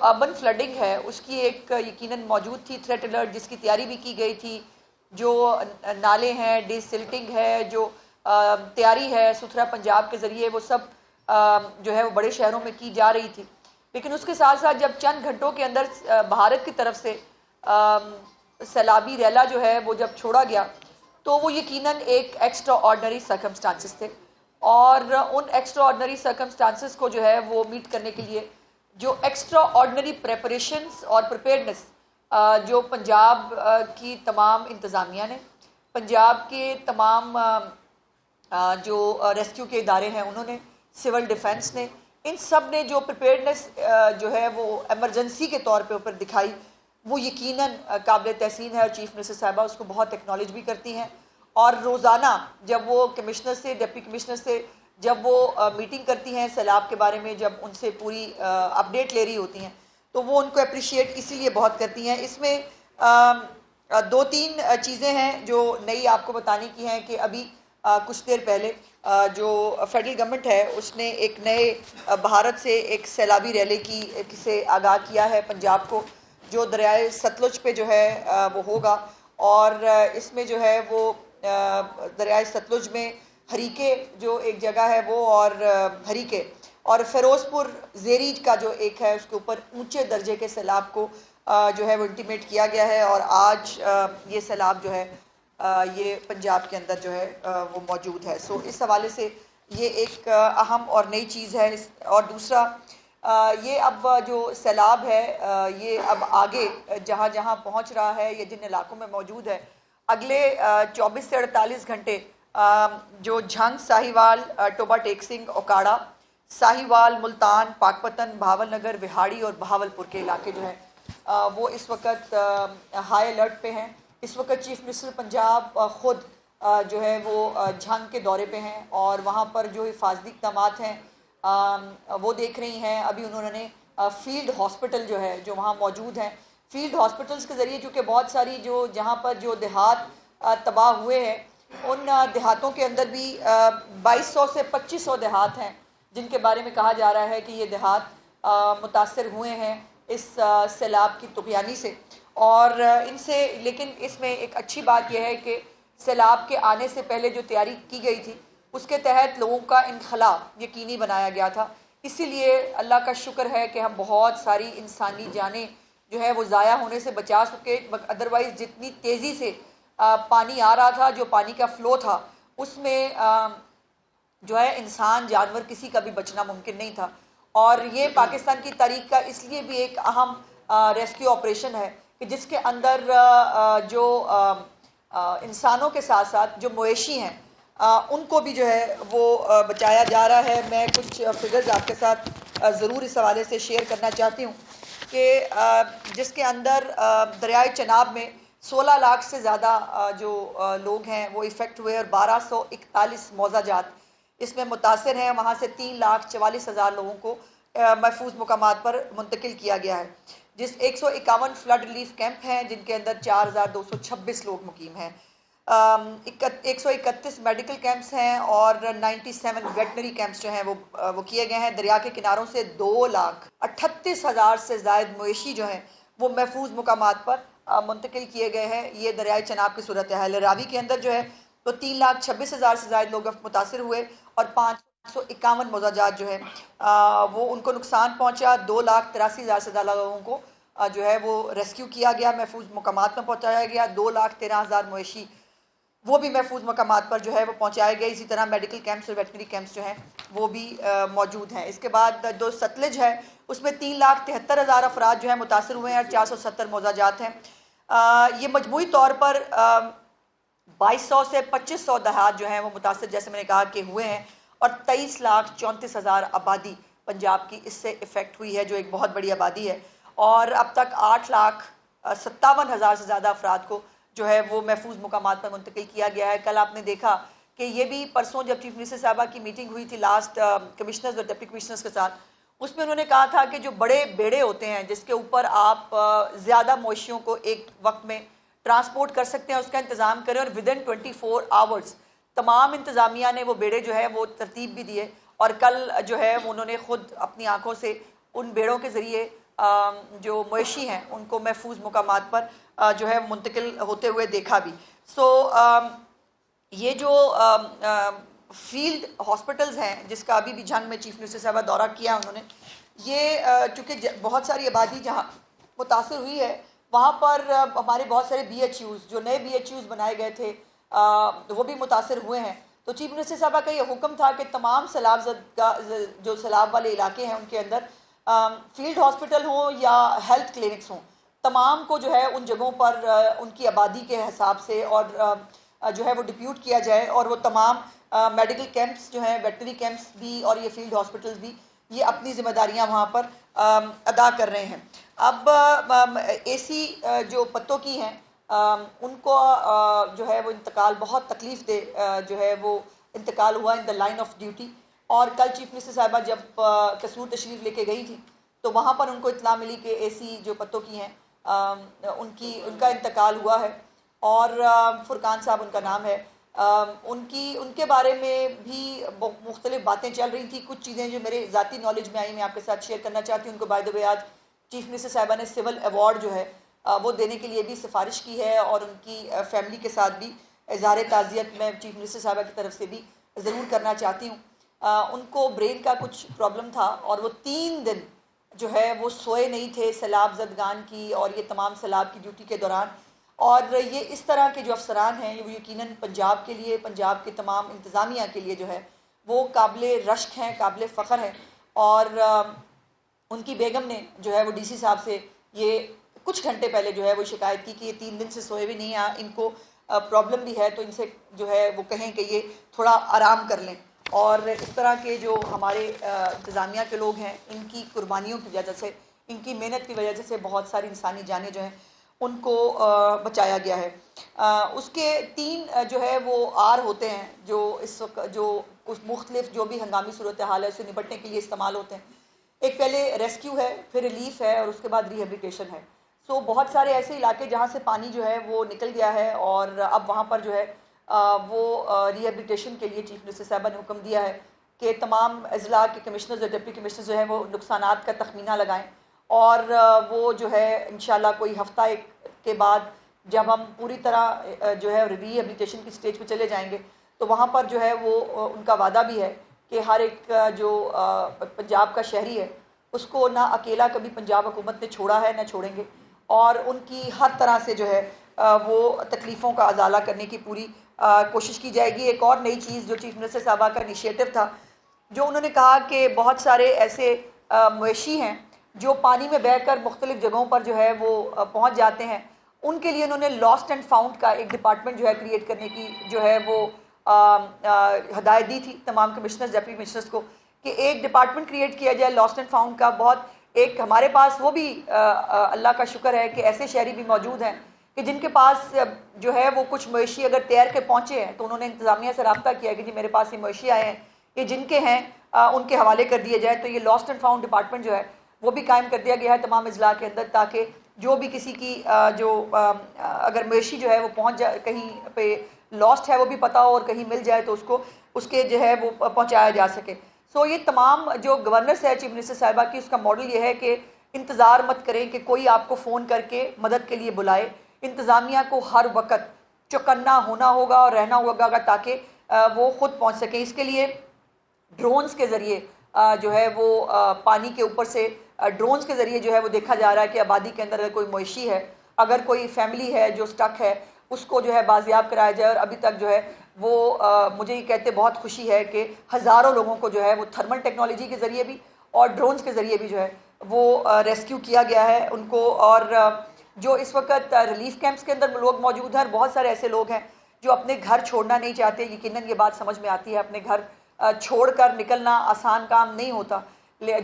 Urban fielding ہے اس کی ایک یقیناً موجود تھی تھریٹ الرٹ، جس کی تیاری بھی کی گئی تھی. جو نالے ہیں، ڈی سلٹنگ ہے، جو تیاری ہے ستھرا پنجاب کے ذریعے، وہ سب جو ہے وہ بڑے شہروں میں کی جا رہی تھی. لیکن اس کے ساتھ ساتھ جب چند گھنٹوں کے اندر بھارت کی طرف سے سیلابی ریلا جو ہے وہ جب چھوڑا گیا تو وہ یقیناً ایک ایکسٹرا آرڈنری سرکمسٹانسز تھے. اور ان ایکسٹرا آرڈنری سرکمسٹانسز کو جو ہے وہ میٹ کرنے کے لیے جو ایکسٹرا آرڈنری پریپریشنز اور پریپیئرنس جو پنجاب کی تمام انتظامیہ نے، پنجاب کے تمام جو ریسکیو کے ادارے ہیں انہوں نے، سول ڈیفنس نے، ان سب نے جو پریپیئرنس جو ہے وہ ایمرجنسی کے طور پہ اوپر دکھائی، وہ یقیناً قابل تحسین ہے. اور چیف منسٹر صاحبہ اس کو بہت ایکنالج بھی کرتی ہیں. اور روزانہ جب وہ کمشنر سے، ڈپٹی کمشنر سے جب وہ میٹنگ کرتی ہیں سیلاب کے بارے میں، جب ان سے پوری اپڈیٹ لے رہی ہوتی ہیں تو وہ ان کو اپریشیٹ اسی لیے بہت کرتی ہیں. اس میں دو تین چیزیں ہیں جو نئی آپ کو بتانے کی ہیں کہ ابھی کچھ دیر پہلے جو فیڈرل گورنمنٹ ہے اس نے ایک نئے بھارت سے ایک سیلابی ریلے کی سے آگاہ کیا ہے پنجاب کو، جو دریائے ستلج پہ جو ہے وہ ہوگا. اور اس میں جو ہے وہ دریائے ستلج میں ہریکے جو ایک جگہ ہے وہ، اور ہریکے اور فیروز پور زیری کا جو ایک ہے اس کے اوپر اونچے درجے کے سیلاب کو جو ہے وہ انٹیمیٹ کیا گیا ہے. اور آج یہ سیلاب جو ہے یہ پنجاب کے اندر جو ہے وہ موجود ہے. سو اس حوالے سے یہ ایک اہم اور نئی چیز ہے. اور دوسرا یہ اب جو سیلاب ہے یہ اب آگے جہاں جہاں پہنچ رہا ہے یا جن علاقوں میں موجود ہے، اگلے 24 سے 48 گھنٹے جو جھنگ، ساہیوال، ٹوبا ٹیک سنگھ، اوکاڑا، ساہیوال، ملتان، پاکپتن، بھاول نگر، وہاڑی اور بہاولپور کے علاقے جو ہیں وہ اس وقت ہائی الرٹ پہ ہیں. اس وقت چیف منسٹر پنجاب خود جو ہے وہ جھنگ کے دورے پہ ہیں اور وہاں پر جو حفاظتی اقدامات ہیں وہ دیکھ رہی ہیں. ابھی انہوں نے فیلڈ ہاسپٹل جو ہے جو وہاں موجود ہیں، فیلڈ ہاسپٹلس کے ذریعے چونکہ بہت ساری جو جہاں پر جو دیہات تباہ ہوئے ہیں ان دیہاتوں کے اندر بھی 2200 سے 2500 دیہات ہیں جن کے بارے میں کہا جا رہا ہے کہ یہ دیہات متاثر ہوئے ہیں اس سیلاب کی طغیانی سے. اور ان سے لیکن اس میں ایک اچھی بات یہ ہے کہ سیلاب کے آنے سے پہلے جو تیاری کی گئی تھی اس کے تحت لوگوں کا انخلاء یقینی بنایا گیا تھا. اسی لیے اللہ کا شکر ہے کہ ہم بہت ساری انسانی جانیں جو ہے وہ ضائع ہونے سے بچا سکے. ادروائز جتنی تیزی سے پانی آ رہا تھا، جو پانی کا فلو تھا، اس میں جو ہے انسان، جانور، کسی کا بھی بچنا ممکن نہیں تھا. اور یہ پاکستان کی تاریخ کا اس لیے بھی ایک اہم ریسکیو آپریشن ہے کہ جس کے اندر جو انسانوں کے ساتھ ساتھ جو مویشی ہیں ان کو بھی جو ہے وہ بچایا جا رہا ہے. میں کچھ فگرز آپ کے ساتھ ضرور اس حوالے سے شیئر کرنا چاہتی ہوں کہ جس کے اندر دریائے چناب میں 16 لاکھ سے زیادہ جو لوگ ہیں وہ افیکٹ ہوئے اور 1241 موضع جات اس میں متاثر ہیں. وہاں سے 3,44,000 لوگوں کو محفوظ مقامات پر منتقل کیا گیا ہے. جس 151 فلڈ ریلیف کیمپ ہیں جن کے اندر 4,226 لوگ مقیم ہیں. 131 میڈیکل کیمپس ہیں اور 97 ویٹنری کیمپس جو ہیں وہ کیے گئے ہیں. دریا کے کناروں سے 2,38,000 سے زائد مویشی جو ہیں وہ محفوظ مقامات پر منتقل کیے گئے ہیں. یہ دریائے چناب کی صورتحال ہے. راوی کے اندر جو ہے تو 3,26,000 سے زائد لوگ متاثر ہوئے اور 551 موضع جات جو ہے وہ ان کو نقصان پہنچا. 2,83,000 سے زیادہ لوگوں کو جو ہے وہ ریسکیو کیا گیا، محفوظ مقامات میں پہنچایا گیا. 2,13,000 مویشی وہ بھی محفوظ مقامات پر جو ہے وہ پہنچائے گئے. اسی طرح میڈیکل کیمپس اور ویٹنری کیمپس جو ہیں وہ بھی موجود ہیں. اس کے بعد جو ستلج ہے اس میں 3,73,000 افراد جو ہیں متاثر ہوئے ہیں اور 470 موضع جات ہیں. یہ مجموعی طور پر 2200 سے 2500 دیہات جو ہیں وہ متاثر جیسے میں نے کہا کہ ہوئے ہیں اور 23,34,000 آبادی پنجاب کی اس سے افیکٹ ہوئی ہے جو ایک بہت بڑی آبادی ہے. اور اب تک 8,57,000 سے زیادہ افراد کو جو ہے وہ محفوظ مقامات پر منتقل کیا گیا ہے. کل آپ نے دیکھا کہ یہ بھی پرسوں جب چیف منسٹر صاحبہ کی میٹنگ ہوئی تھی لاسٹ کمشنرز اور ڈپٹی کمشنرز کے ساتھ، اس میں انہوں نے کہا تھا کہ جو بڑے بیڑے ہوتے ہیں جس کے اوپر آپ زیادہ مویشیوں کو ایک وقت میں ٹرانسپورٹ کر سکتے ہیں اس کا انتظام کریں اور ودن 24 آورز تمام انتظامیہ نے وہ بیڑے جو ہے وہ ترتیب بھی دیے. اور کل جو ہے انہوں نے خود اپنی آنکھوں سے ان بیڑوں کے ذریعے جو مویشی ہیں ان کو محفوظ مقامات پر جو ہے منتقل ہوتے ہوئے دیکھا بھی. سو یہ جو فیلڈ ہاسپٹلز ہیں جس کا ابھی بھی جھنگ میں چیف منسٹر صاحبہ دورہ کیا انہوں نے, یہ چونکہ بہت ساری آبادی جہاں متاثر ہوئی ہے وہاں پر ہمارے بہت سارے بی ایچ یوز, جو نئے بی ایچ یوز بنائے گئے تھے وہ بھی متاثر ہوئے ہیں. تو چیف منسٹر صاحبہ کا یہ حکم تھا کہ تمام سیلاب زدہ جو سیلاب والے علاقے ہیں ان کے اندر فیلڈ ہاسپٹل ہوں یا ہیلتھ کلینکس ہوں, تمام کو جو ہے ان جگہوں پر ان کی آبادی کے حساب سے اور جو ہے وہ ڈپیوٹ کیا جائے, اور وہ تمام میڈیکل کیمپس جو ہیں, ویٹنری کیمپس بھی اور یہ فیلڈ ہاسپٹلز بھی یہ اپنی ذمہ داریاں وہاں پر ادا کر رہے ہیں. اب اے سی جو پتوں کی ہیں ان کو جو ہے وہ انتقال بہت تکلیف دہ جو ہے وہ انتقال ہوا ان دا لائن آف ڈیوٹی. اور کل چیف منسٹر صاحبہ جب قصور تشریف لے کے گئی تھی تو وہاں پر ان کو اطلاع ملی کہ اے سی جو پتوں کی ہیں ان کا انتقال ہوا ہے, اور فرقان صاحب ان کا نام ہے. ان کے بارے میں بھی مختلف باتیں چل رہی تھیں. کچھ چیزیں جو میرے ذاتی نالج میں آئی میں آپ کے ساتھ شیئر کرنا چاہتی ہوں. ان کو بائی دا وے آج چیف منسٹر صاحبہ نے سول ایوارڈ جو ہے وہ دینے کے لیے بھی سفارش کی ہے, اور ان کی فیملی کے ساتھ بھی اظہار تعزیت میں چیف منسٹر صاحبہ کی طرف سے بھی ضرور کرنا چاہتی ہوں. ان کو برین کا کچھ پرابلم تھا اور وہ 3 دن جو ہے وہ سوئے نہیں تھے سیلاب زدگان کی اور یہ تمام سیلاب کی ڈیوٹی کے دوران. اور یہ اس طرح کے جو افسران ہیں وہ یقیناً پنجاب کے لیے, پنجاب کے تمام انتظامیہ کے لیے جو ہے وہ قابل رشک ہیں, قابل فخر ہیں. اور ان کی بیگم نے جو ہے وہ ڈی سی صاحب سے یہ کچھ گھنٹے پہلے جو ہے وہ شکایت کی کہ یہ 3 دن سے سوئے بھی نہیں ہیں, ان کو پرابلم بھی ہے, تو ان سے جو ہے وہ کہیں کہ یہ تھوڑا آرام کر لیں. اور اس طرح کے جو ہمارے انتظامیہ کے لوگ ہیں ان کی قربانیوں کی وجہ سے, ان کی محنت کی وجہ سے بہت ساری انسانی جانیں جو ہیں ان کو بچایا گیا ہے. اس کے 3 جو ہے وہ آر ہوتے ہیں جو اس وقت جو مختلف جو بھی ہنگامی صورتحال ہے اس سے نپٹنے کے لیے استعمال ہوتے ہیں. ایک پہلے ریسکیو ہے, پھر ریلیف ہے, اور اس کے بعد ریہیبلیٹیشن ہے. سو بہت سارے ایسے علاقے جہاں سے پانی جو ہے وہ نکل گیا ہے, اور اب وہاں پر جو ہے وہ ریہیبلیٹیشن کے لیے چیف منسٹر صاحبہ نے حکم دیا ہے کہ تمام اضلاع کے کمشنرز اور ڈپٹی کمشنرز جو ہیں وہ نقصانات کا تخمینہ لگائیں, اور وہ جو ہے انشاءاللہ کوئی ہفتہ ایک کے بعد جب ہم پوری طرح جو ہے ریہیبلیٹیشن کی سٹیج پہ چلے جائیں گے تو وہاں پر جو ہے وہ ان کا وعدہ بھی ہے کہ ہر ایک جو پنجاب کا شہری ہے اس کو نہ اکیلا کبھی پنجاب حکومت نے چھوڑا ہے نہ چھوڑیں گے, اور ان کی ہر طرح سے جو ہے وہ تکلیفوں کا ازالہ کرنے کی پوری کوشش کی جائے گی. ایک اور نئی چیز جو چیف منسٹر صاحبہ کا انیشیٹو تھا, جو انہوں نے کہا کہ بہت سارے ایسے مویشی ہیں جو پانی میں بہہ کر مختلف جگہوں پر جو ہے وہ پہنچ جاتے ہیں, ان کے لیے انہوں نے لاسٹ اینڈ فاؤنڈ کا ایک ڈپارٹمنٹ جو ہے کریٹ کرنے کی جو ہے وہ ہدایت دی تھی تمام کمشنرز ڈپٹی کمشنرز کو کہ ایک ڈپارٹمنٹ کریٹ کیا جائے لاسٹ اینڈ فاؤنڈ کا. بہت ایک ہمارے پاس وہ بھی اللہ کا شکر ہے کہ ایسے شہری بھی موجود ہیں کہ جن کے پاس جو ہے وہ کچھ مویشی اگر تیر کے پہنچے ہیں تو انہوں نے انتظامیہ سے رابطہ کیا کہ جی میرے پاس یہ مویشی آئے ہیں کہ جن کے ہیں ان کے حوالے کر دیے جائیں. تو یہ لاسٹ اینڈ فاؤنڈ ڈپارٹمنٹ جو ہے وہ بھی قائم کر دیا گیا ہے تمام اضلاع کے اندر, تاکہ جو بھی کسی کی جو اگر مویشی جو ہے وہ پہنچ جائے کہیں پہ لاسٹ ہے وہ بھی پتہ ہو اور کہیں مل جائے تو اس کے جو ہے وہ پہنچایا جا سکے. سو یہ تمام جو گورننس ہے چیف منسٹر صاحبہ کی, اس کا ماڈل یہ ہے کہ انتظار مت کریں کہ کوئی آپ کو فون کر کے مدد کے لیے بلائے. انتظامیہ کو ہر وقت چوکنا ہونا ہوگا اور رہنا ہوگا تاکہ وہ خود پہنچ سکیں. اس کے لیے ڈرونز کے ذریعے جو ہے وہ پانی کے اوپر سے ڈرونز کے ذریعے جو ہے وہ دیکھا جا رہا ہے کہ آبادی کے اندر اگر کوئی مویشی ہے, اگر کوئی فیملی ہے جو سٹک ہے, اس کو جو ہے بازیاب کرایا جائے. اور ابھی تک جو ہے وہ مجھے یہ کہتے بہت خوشی ہے کہ ہزاروں لوگوں کو جو ہے وہ تھرمل ٹیکنالوجی کے ذریعے بھی اور ڈرونز کے ذریعے بھی جو ہے وہ ریسکیو کیا گیا ہے ان کو. اور جو اس وقت ریلیف کیمپس کے اندر لوگ موجود ہیں, اور بہت سارے ایسے لوگ ہیں جو اپنے گھر چھوڑنا نہیں چاہتے. یقیناً یہ بات سمجھ میں آتی ہے, اپنے گھر چھوڑ کر نکلنا آسان کام نہیں ہوتا.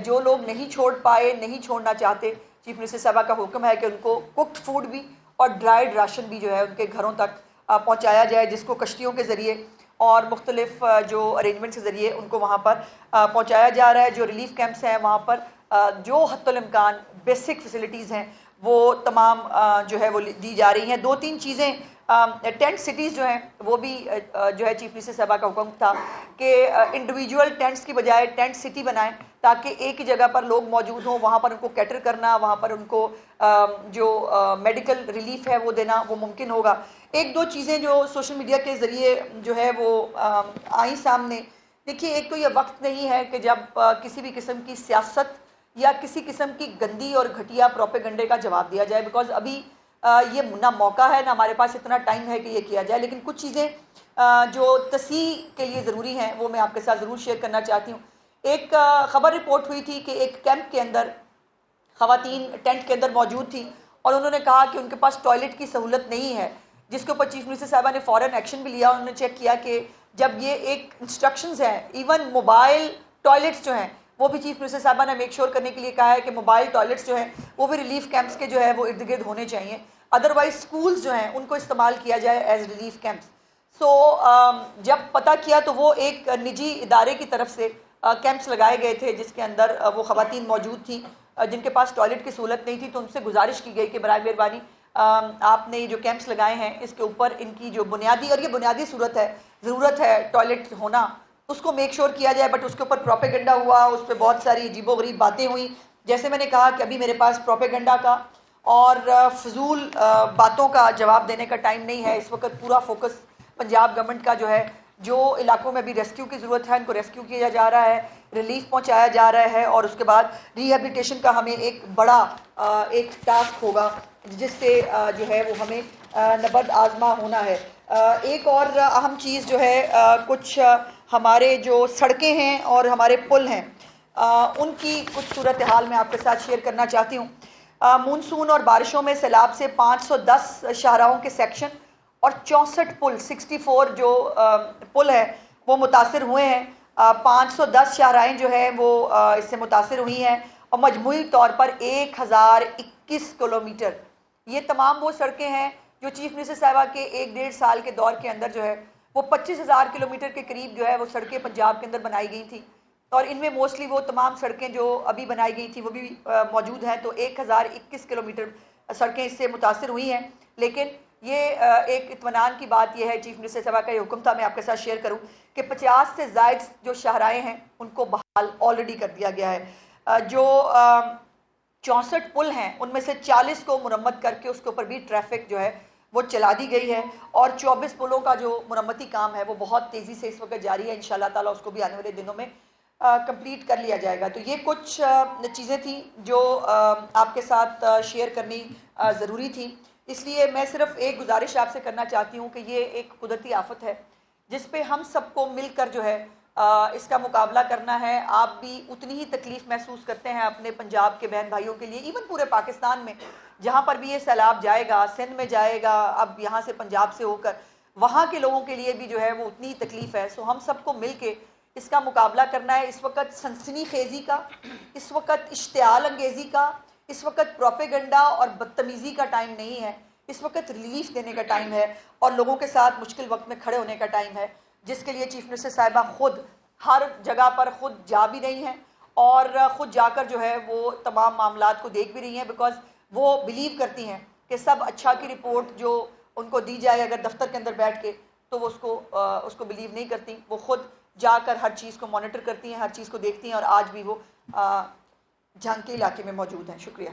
جو لوگ نہیں چھوڑ پائے, نہیں چھوڑنا چاہتے, چیف منسٹر صاحبہ کا حکم ہے کہ ان کو کوکڈ فوڈ بھی اور ڈرائیڈ راشن بھی جو ہے ان کے گھروں تک پہنچایا جائے, جس کو کشتیوں کے ذریعے اور مختلف جو ارینجمنٹس کے ذریعے ان کو وہاں پر پہنچایا جا رہا ہے. جو ریلیف کیمپس ہیں وہاں پر جو حتی الامکان بیسک فیسلٹیز ہیں وہ تمام جو ہے وہ دی جا رہی ہیں. 2-3 چیزیں ٹینٹ سٹیز جو ہیں وہ بھی جو ہے چیف منسٹر صاحبہ کا حکم تھا کہ انڈیویجول ٹینٹس کی بجائے ٹینٹ سٹی بنائیں تاکہ ایک ہی جگہ پر لوگ موجود ہوں، وہاں پر ان کو کیٹر کرنا، وہاں پر ان کو جو میڈیکل ریلیف ہے وہ دینا وہ ممکن ہوگا۔ ایک دو چیزیں جو سوشل میڈیا کے ذریعے جو ہے وہ آئیں سامنے، دیکھیے ایک تو یہ وقت نہیں ہے کہ جب کسی بھی قسم کی سیاست یا کسی قسم کی گندی اور گھٹیا پروپیگنڈے کا جواب دیا جائے، بیکاز ابھی یہ نہ موقع ہے نہ ہمارے پاس اتنا ٹائم ہے کہ یہ کیا جائے، لیکن کچھ چیزیں جو تصحیح کے لیے ضروری ہیں وہ میں آپ کے ساتھ ضرور شیئر کرنا چاہتی ہوں۔ ایک خبر رپورٹ ہوئی تھی کہ ایک کیمپ کے اندر خواتین ٹینٹ کے اندر موجود تھی اور انہوں نے کہا کہ ان کے پاس ٹوائلٹ کی سہولت نہیں ہے، جس کے اوپر چیف منسٹر صاحبہ نے فوراً ایکشن بھی لیا۔ انہوں نے چیک کیا کہ جب یہ ایک انسٹرکشنز ہیں، ایون موبائل ٹوائلٹس جو ہیں وہ بھی چیف منسٹر صاحبہ نے میک شور کرنے کے لیے کہا ہے کہ موبائل ٹوائلٹس جو ہیں وہ بھی ریلیف کیمپس کے جو ہے وہ ارد گرد ہونے چاہیے، ادروائز اسکولز جو ہیں ان کو استعمال کیا جائے ایز ریلیف کیمپس۔ سو جب پتہ کیا تو وہ ایک نجی ادارے کی طرف سے کیمپس لگائے گئے تھے جس کے اندر وہ خواتین موجود تھیں جن کے پاس ٹوائلٹ کی سہولت نہیں تھی، تو ان سے گزارش کی گئی کہ برائے مہربانی آپ نے جو کیمپس لگائے ہیں اس کے اوپر ان کی جو بنیادی، اور یہ بنیادی ضرورت ہے ٹوائلٹ ہونا، اس کو میک شور کیا جائے۔ بٹ اس کے اوپر پروپیگنڈا ہوا، اس پہ بہت ساری عجیب و غریب باتیں ہوئیں۔ جیسے میں نے کہا کہ ابھی میرے پاس پروپیگنڈا کا اور فضول باتوں کا جواب دینے کا ٹائم نہیں ہے۔ اس وقت پورا فوکس پنجاب گورنمنٹ کا جو ہے، جو علاقوں میں بھی ریسکیو کی ضرورت ہے ان کو ریسکیو کیا جا رہا ہے، ریلیف پہنچایا جا رہا ہے، اور اس کے بعد ری ہیبلیٹیشن کا ہمیں ایک بڑا ایک ٹاسک ہوگا جس سے جو ہے وہ ہمیں نبرد آزما ہونا ہے۔ ایک اور اہم چیز جو ہے، کچھ ہمارے جو سڑکیں ہیں اور ہمارے پل ہیں ان کی کچھ صورتحال میں آپ کے ساتھ شیئر کرنا چاہتی ہوں۔ مونسون اور بارشوں میں سیلاب سے 510 شاہراہوں کے سیکشن اور 64 پل 64 جو پل ہے وہ متاثر ہوئے ہیں۔ 510 شاہراہیں جو ہیں وہ اس سے متاثر ہوئی ہیں، اور مجموعی طور پر 1021 کلومیٹر یہ تمام وہ سڑکیں ہیں جو چیف منسٹر صاحبہ کے 1.5 سال کے دور کے اندر جو ہے وہ 25,000 کلومیٹر کے قریب جو ہے وہ سڑکیں پنجاب کے اندر بنائی گئی تھیں، اور ان میں موسٹلی وہ تمام سڑکیں جو ابھی بنائی گئی تھیں وہ بھی موجود ہیں، تو 1021 کلومیٹر سڑکیں اس سے متاثر ہوئی ہیں۔ لیکن یہ ایک اطمینان کی بات یہ ہے، چیف منسٹر صاحبہ کا یہ حکم تھا، میں آپ کے ساتھ شیئر کروں کہ 50 سے زائد جو شاہراہیں ہیں ان کو بحال آلریڈی کر دیا گیا ہے۔ جو 64 پل ہیں ان میں سے 40 کو مرمت کر کے اس کے اوپر بھی ٹریفک جو ہے وہ چلا دی گئی ہے، اور 24 پلوں کا جو مرمتی کام ہے وہ بہت تیزی سے اس وقت جاری ہے، انشاءاللہ تعالیٰ اس کو بھی آنے والے دنوں میں کمپلیٹ کر لیا جائے گا۔ تو یہ کچھ چیزیں تھیں جو آپ کے ساتھ شیئر کرنی ضروری تھی۔ اس لیے میں صرف ایک گزارش آپ سے کرنا چاہتی ہوں کہ یہ ایک قدرتی آفت ہے جس پہ ہم سب کو مل کر جو ہے اس کا مقابلہ کرنا ہے۔ آپ بھی اتنی ہی تکلیف محسوس کرتے ہیں اپنے پنجاب کے بہن بھائیوں کے لیے، ایون پورے پاکستان میں جہاں پر بھی یہ سیلاب جائے گا، سندھ میں جائے گا، اب یہاں سے پنجاب سے ہو کر وہاں کے لوگوں کے لیے بھی جو ہے وہ اتنی ہی تکلیف ہے۔ سو ہم سب کو مل کے اس کا مقابلہ کرنا ہے۔ اس وقت سنسنی خیزی کا، اس وقت اشتعال انگیزی کا، اس وقت پروپیگنڈا اور بدتمیزی کا ٹائم نہیں ہے، اس وقت ریلیف دینے کا ٹائم ہے، اور لوگوں کے ساتھ مشکل وقت میں کھڑے ہونے کا ٹائم ہے، جس کے لیے چیف منسٹر صاحبہ خود ہر جگہ پر خود جا بھی رہی ہیں، اور خود جا کر جو ہے وہ تمام معاملات کو دیکھ بھی رہی ہیں، بیکاز وہ بلیو کرتی ہیں کہ سب اچھا کی رپورٹ جو ان کو دی جائے اگر دفتر کے اندر بیٹھ کے تو وہ اس کو بلیو نہیں کرتی، وہ خود جا کر ہر چیز کو مانیٹر کرتی ہیں، ہر چیز کو دیکھتی ہیں، اور آج بھی وہ جھنگ کے علاقے میں موجود ہیں۔ شکریہ۔